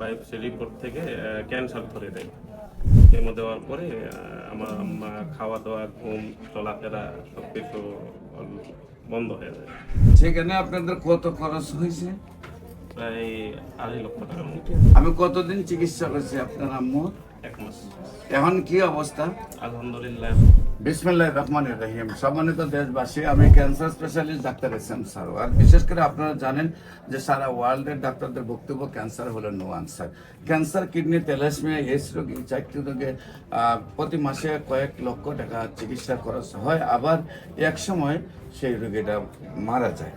Biopsy report থেকে cancer ধরে দেয়। কেমো দেওয়ার পরে আমার আম্মা খাওয়া দাওয়া, ঘুম, চলাফেরা সবকিছু বন্ধ হয়ে যায়। সেখানে আপনাদের কত খরচ হয়েছে? প্রায় 2.5 লক্ষ টাকার মতো। আমি কতদিন চিকিৎসা করছি আপনার আম্মু? 1 মাস। এখন কি অবস্থা? আলহামদুলিল্লাহ। বিসমিল্লাহির রহমানির রহিম। সম্মানিত দেশবাসী, আমি cancer specialist doctor SM. Sarwar. বিশেষ করে আপনারা জানেন যে সারা ওয়ার্ল্ডের ডাক্তারদের বক্তব্য ক্যান্সার হলো no answer. Cancer, kidney, thalassaemia, AIDS রোগী, চাকরি রোগে প্রতি মাসে কয়েক লক্ষ টাকা চিকিৎসা খরচ হয়, আবার এক সময় সেই রোগীটা মারা যায়।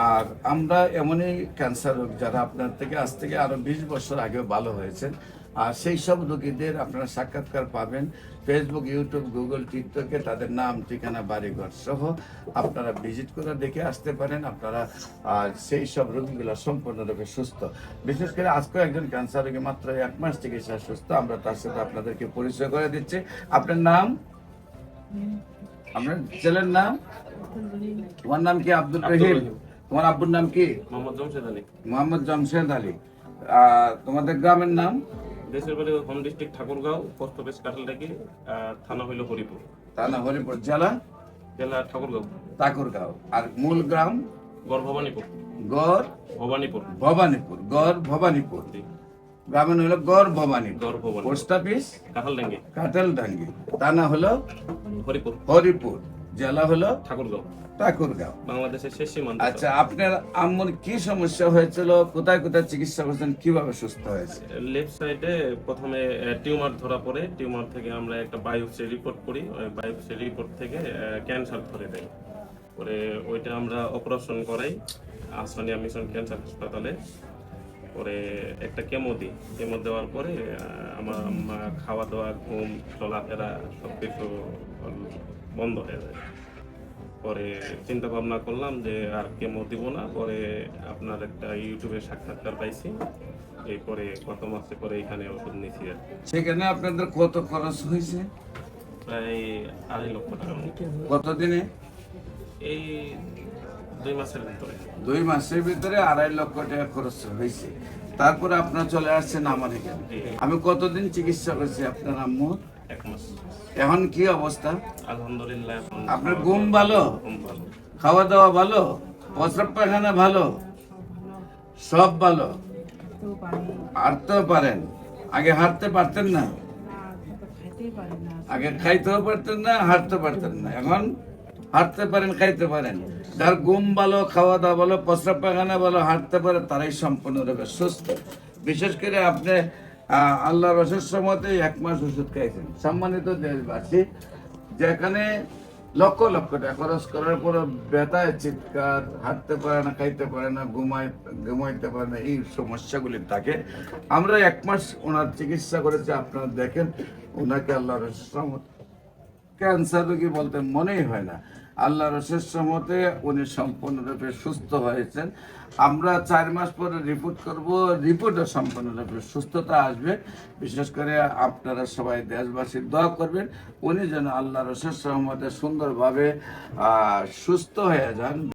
আর আমরা এমনই ক্যান্সার রোগ যারা আপনার থেকে আজ থেকে আরো 20 বছর আগেও ভালো হয়েছেন, আর সেই সব রোগীদের আপনারা সাক্ষাৎকার পাবেন ফেসবুক, ইউটিউব, গুগল, টিকটকে। তাদের নাম, ঠিকানা, বাড়িঘর সহ আপনারা ভিজিট করে দেখে আসতে পারেন। আপনারা সেই সব রোগীগুলো সম্পূর্ণরূপে সুস্থ। বিশেষ করে আজকে একজন ক্যান্সার রোগী মাত্র 1 মাস চিকিৎসা সুস্থ। আমরা তার সাথে আপনাদেরকে পরিচয় করে দিচ্ছি। আপনার নাম? আপনার ছেলের নাম? তোমার নাম কি? আব্দুল রহিম। তোমার আব্বুর নাম কি? মোহাম্মদ জমশেদ আলী। মোহাম্মদ জমশেদ আলী। তোমাদের গ্রামের নাম? দেশের বাড়ি home district Thakurgaon, post office Kathaltaki, থানা হইল হরিপুর, থানা হরিপুর, জেলা জেলা ঠাকুরগাঁও, ঠাকুরগাঁও। আর মূল গ্রাম? গড় ভবানীপুর। গড় ভবানীপুর। ভবানীপুর। গড় ভবানীপুর। গ্রামের হলো গড় ভবানীপুর। গড় ভবানীপুর। Post office Kathaldangi, Kathaldangi. থানা হলো হরিপুর, হরিপুর। জেলা হলো ঠাকুরগাঁও, ঠাকুরগাঁও। বাংলাদেশের শেষ সীমান্ত। আচ্ছা, আপনার আম্মুর কি সমস্যা হয়েছিল? কোথায় কোথায় চিকিৎসা করছেন? কিভাবে সুস্থ হয়েছে? লেফট সাইডে প্রথমে টিউমার ধরা পড়ে। টিউমার থেকে আমরা একটা বায়োপসি রিপোর্ট করি। ওই বায়োপসি রিপোর্ট থেকে ক্যান্সার ধরে দেয়। পরে ওইটা আমরা অপারেশন করাই আসমানিয়া মিশন ক্যান্সার হাসপাতালে। পরে একটা কেমো দিই। কেমো দেওয়ার পরে আমার আম্মা খাওয়া দাওয়া, ঘুম, চলাফেরা সবকিছু বন্ধ হয়ে যায়। পরে চিন্তা ভাবনা করলাম যে আর কেমো দিব না। পরে আপনার একটা ইউটিউবে সাক্ষাৎকার পাইছি। এরপরে গত মাসে পরে এখানে ওষুধ নিয়েছি আর কি। সেখানে আপনাদের কত খরচ হয়েছে? প্রায় 2.5 লক্ষ টাকার মতো। কতদিনে? এই 2 মাসের ভিতরে। 2 মাসের ভিতরে 2.5 লক্ষ টাকা খরচ হয়েছে। তারপরে আপনার চলে আসছেন আমার এখানে। আমি কতদিন চিকিৎসা করছি আপনার আম্মু? 1 মাস। এখন কি অবস্থা? আলহামদুলিল্লাহ। এখন আপনার ঘুম ভালো? ঘুম ভালো। খাওয়া দাওয়া ভালো? প্রস্রাব পায়খানা ভালো? সব ভালো? হাঁটতেও পারেন? আগে হাঁটতে পারতেন না? আগে খাইতেও পারতেন না, হাঁটতে পারতেন না। এখন হাঁটতে পারেন, খাইতে পারেন। যার ঘুম ভালো, খাওয়া দাওয়া ভালো, প্রস্রাব পায়খানা ভালো, হাঁটতে পারে, তারাই সম্পূর্ণরূপে সুস্থ। বিশেষ করে আপনি আল্লাহর অশেষ মতে 1 মাস ওষুধ খাইছেন। সম্মানিত দেশবাসী, যেখানে লক্ষ লক্ষ টাকা খরচ করার পর ব্যথায় চিৎকার, হাঁটতে পারে না, খাইতে পারে না, ঘুমাইতে পারে না, এই সমস্যাগুলি থাকে। আমরা 1 মাস ওনার চিকিৎসা করেছি। আপনারা দেখেন ওনাকে আল্লাহর রহমতে ক্যান্সার রোগী বলতে মনেই হয় না। আল্লাহর অশেষ রহমতে উনি সম্পূর্ণরূপে সুস্থ হয়েছেন। আমরা 4 মাস পরে রিপোর্ট করব, রিপোর্টে সম্পূর্ণরূপে সুস্থতা আসবে। বিশেষ করে আপনারা সবাই দেশবাসী দোয়া করবেন উনি যেন আল্লাহর অশেষ রহমতে সুন্দরভাবে সুস্থ হয়ে যান।